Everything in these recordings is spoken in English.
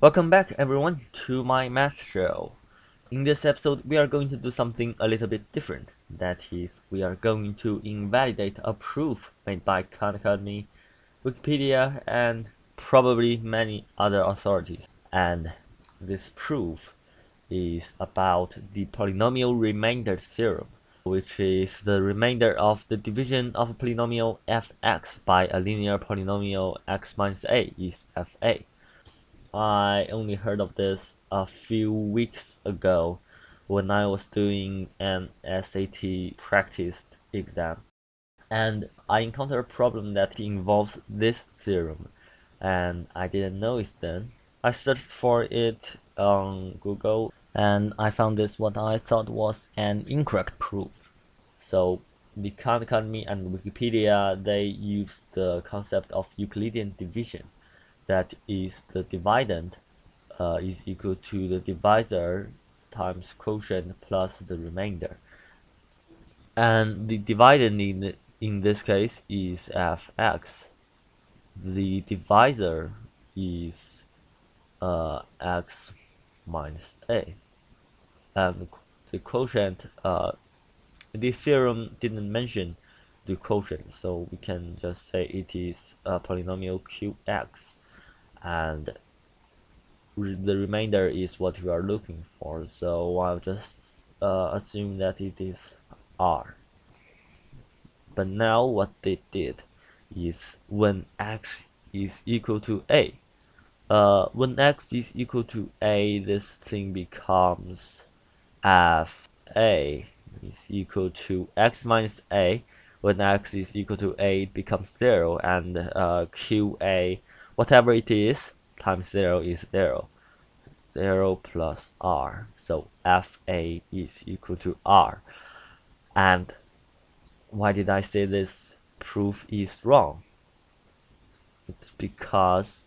Welcome back everyone to my math show. In this episode we are going to do something a little bit different. That is, we are going to invalidate a proof made by Khan Academy, Wikipedia, and probably many other authorities. And this proof is about the polynomial remainder theorem, which is the remainder of the division of a polynomial fx by a linear polynomial x minus a is fa. I only heard of this a few weeks ago when I was doing an SAT practice exam, and I encountered a problem that involves this theorem, and I didn't know it then. I searched for it on Google, and I found this what I thought was an incorrect proof. So the Khan Academy and Wikipedia, they use the concept of Euclidean division. That is, the dividend is equal to the divisor times quotient plus the remainder. And the dividend in this case is fx. The divisor is x minus a. And the quotient, the theorem didn't mention the quotient, so we can just say it is a polynomial qx, and the remainder is what we are looking for, so I'll just assume that it is r. But now what they did is, when x is equal to a, when x is equal to a, this thing becomes fa is equal to x minus a. When x is equal to a, it becomes 0, and qa, whatever it is, times 0 is 0. 0 plus r, so fa is equal to r. And why did I say this proof is wrong? It's because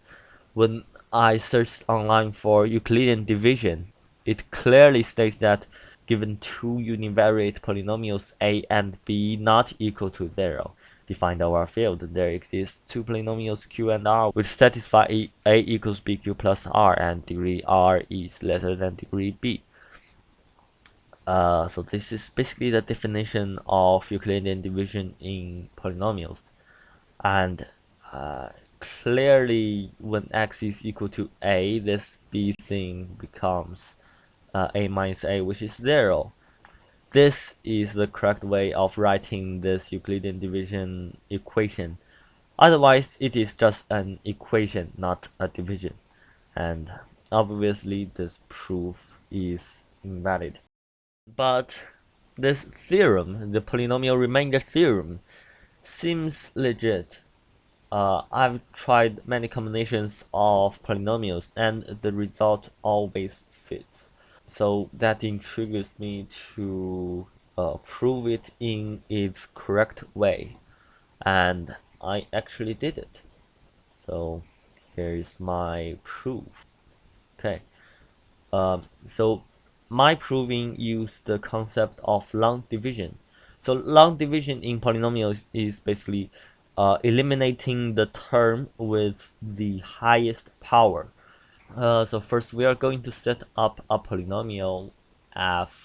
when I searched online for Euclidean division, it clearly states that given two univariate polynomials a and b not equal to 0, defined over a field, there exist two polynomials q and r which satisfy a equals bq plus r and degree r is lesser than degree b. So this is basically the definition of Euclidean division in polynomials. And clearly, when x is equal to a, this b thing becomes a minus a, which is 0. This is the correct way of writing this Euclidean division equation. Otherwise, it is just an equation, not a division. And obviously, this proof is invalid. But this theorem, the polynomial remainder theorem, seems legit. I've tried many combinations of polynomials and the result always fits. So that intrigues me to prove it in its correct way. And I actually did it. So here is my proof. Okay. So my proving used the concept of long division. So long division in polynomials is basically eliminating the term with the highest power. So first we are going to set up a polynomial fx,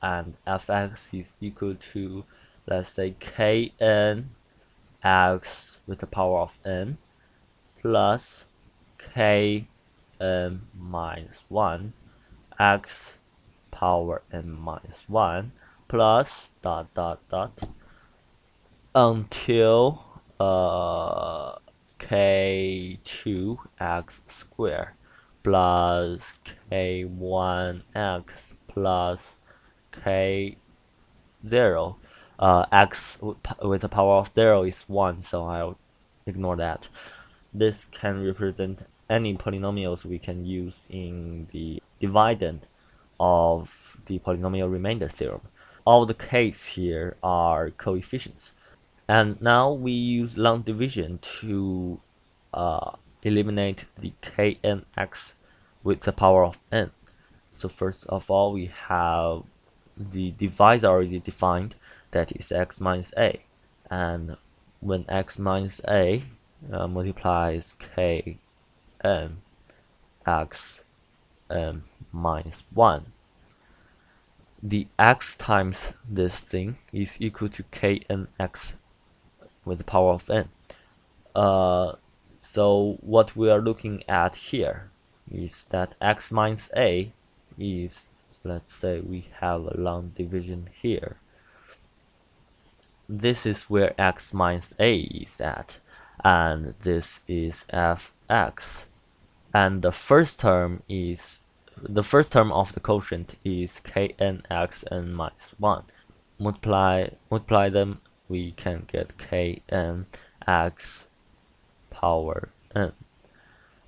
and fx is equal to, let's say, kn x with the power of n plus k minus 1 x power n minus 1 plus dot dot dot until k2x squared plus k1x plus k0. X with the power of 0 is 1, so I'll ignore that. This can represent any polynomials we can use in the dividend of the polynomial remainder theorem. All the k's here are coefficients. And now we use long division to eliminate the knx with the power of n. So first of all, we have the divisor already defined, that is x minus a. And when x minus a multiplies k kn x n minus 1. The x times this thing is equal to kn x with the power of n. So what we are looking at here is that x minus a is, let's say we have a long division here. This is where x minus a is at, and this is fx. And the first term of the quotient is kn x n minus 1. Multiply them, we can get kn x power n,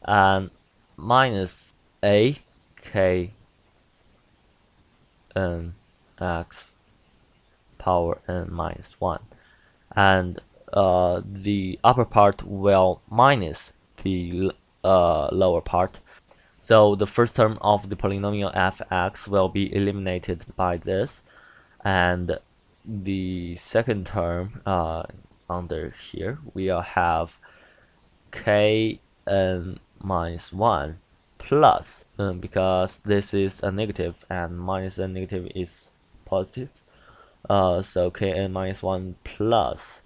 and minus a kn x power n minus 1, and the upper part will minus the lower part. So the first term of the polynomial fx will be eliminated by this, and the second term under here we'll have kn minus 1 plus, because this is a negative and minus a negative is positive, so kn minus 1 plus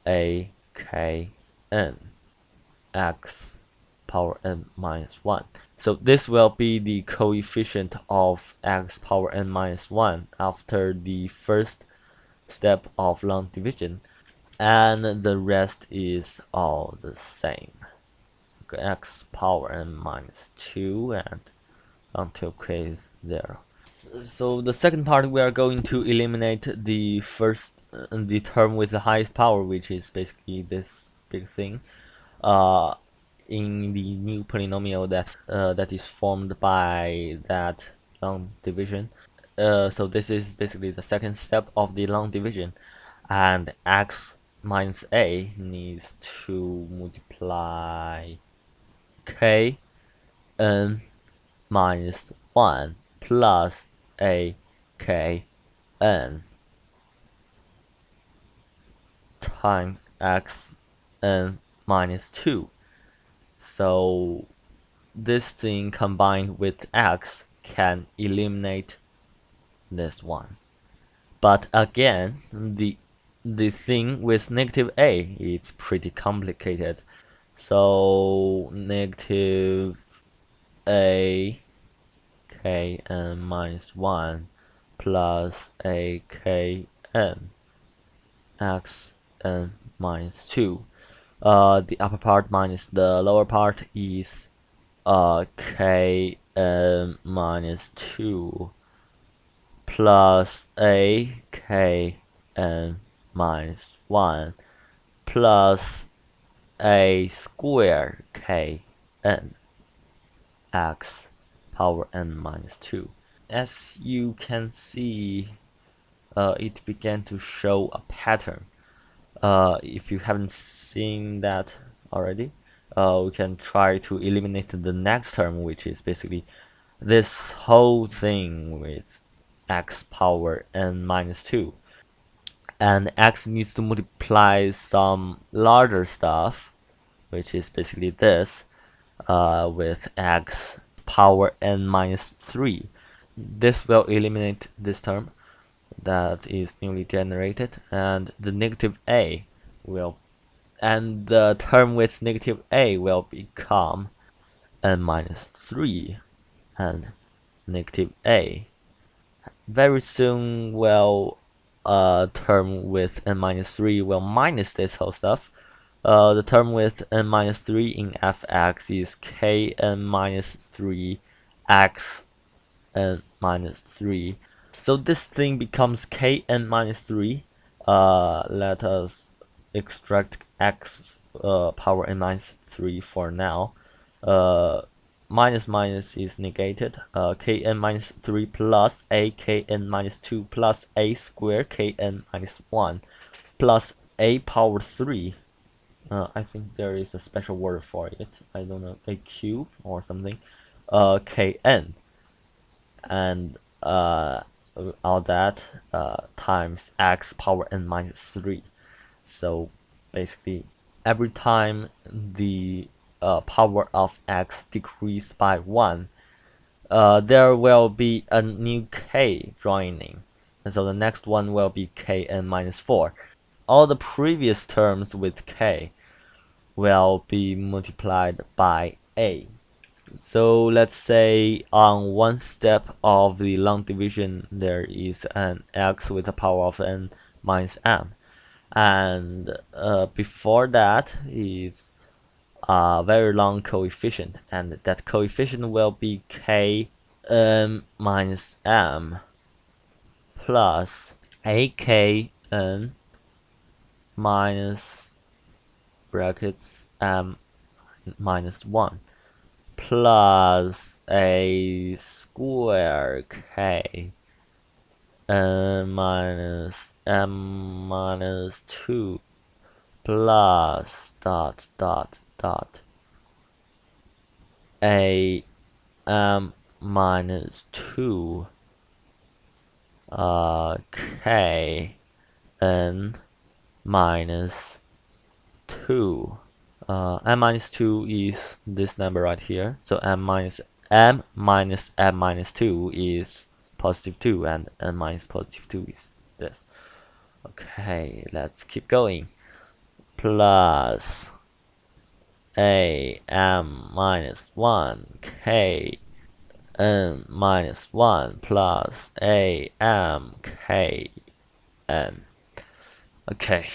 a kn x power n minus 1. So this will be the coefficient of x power n minus 1 after the first step of long division, and the rest is all the same. Okay, x power n minus 2 and until k is 0. So the second part, we are going to eliminate the first the term with the highest power, which is basically this big thing, in the new polynomial that is formed by that long division. So this is basically the second step of the long division, and x minus a needs to multiply k n minus 1 plus a k n times x n minus 2. So this thing combined with x can eliminate this one. But again, the thing with negative a is pretty complicated. So negative a kn minus 1 plus a kn x n minus 2. The upper part minus the lower part is kn minus 2 plus a kn minus 1 plus a square kn x power n minus 2. As you can see, it began to show a pattern. If you haven't seen that already, we can try to eliminate the next term, which is basically this whole thing with x power n minus 2. And x needs to multiply some larger stuff, which is basically this, with x power n minus 3. This will eliminate this term that is newly generated, and the negative a will, and the term with negative a will become n minus 3, and negative a. Very soon, well, term with n minus 3 will minus this whole stuff. The term with n minus 3 in fx is kn minus 3 x n minus 3. So this thing becomes kn minus 3. Let us extract x power n minus 3 for now. Minus minus is negated. Kn minus 3 plus a kn minus 2 plus a square kn minus 1 plus a power 3. I think there is a special word for it. I don't know, a cube or something. Kn, and all that times x power n minus 3. So basically, every time the power of x decreased by 1, there will be a new k joining, and so the next one will be kn minus 4. All the previous terms with k will be multiplied by a. So let's say on one step of the long division there is an x with a power of n minus m, and before that is a very long coefficient, and that coefficient will be k n minus m plus a k n minus brackets m minus 1 plus a square k n minus m minus 2 plus dot dot dot a m minus 2 k n minus 2. M minus 2 is this number right here, so m minus m minus 2 is positive 2, and n minus positive 2 is this. Okay, let's keep going. Plus a m minus 1 k n minus 1 plus a m k n. Okay,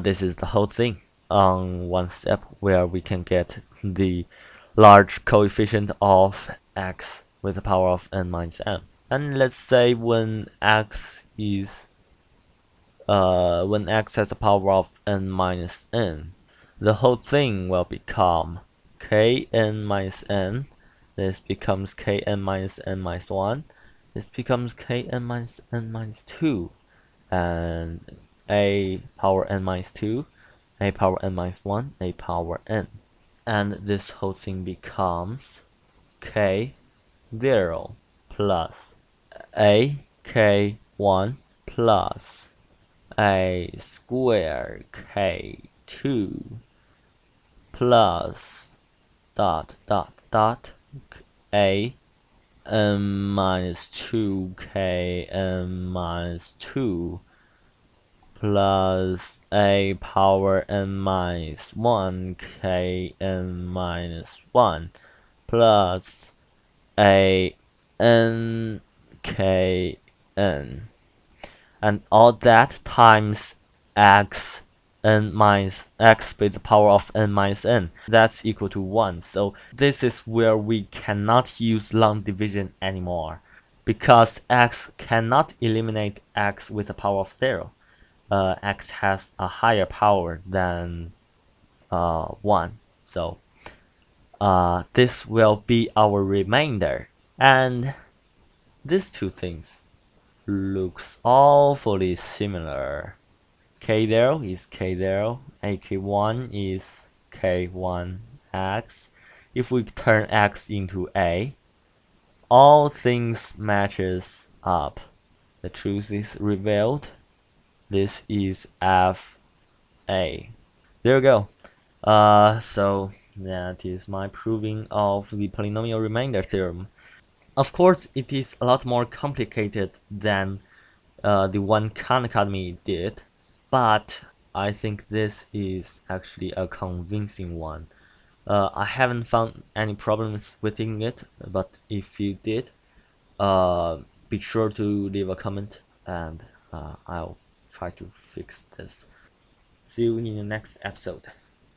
this is the whole thing on one step, where we can get the large coefficient of x with the power of n minus m. And let's say when x has a power of n minus n, the whole thing will become kn minus n. This becomes kn minus n minus 1. This becomes kn minus n minus 2, and a power n minus 2, a power n minus 1, a power n. And this whole thing becomes k0 plus a k1 plus a square k2 plus dot dot dot a n minus 2 k n minus 2 plus a power n minus 1 k n minus 1 plus a n k n, and all that times x n minus x with the power of n minus n, that's equal to 1. So this is where we cannot use long division anymore, because x cannot eliminate x with the power of 0. X has a higher power than 1, so this will be our remainder. And these two things looks awfully similar. K0 is K0, AK1 is K1x. If we turn x into a, all things matches up. The truth is revealed. This is f a. There we go. So that is my proving of the polynomial remainder theorem. Of course, it is a lot more complicated than the one Khan Academy did, but I think this is actually a convincing one. I haven't found any problems within it, but if you did, be sure to leave a comment, and I'll try to fix this. See you in the next episode.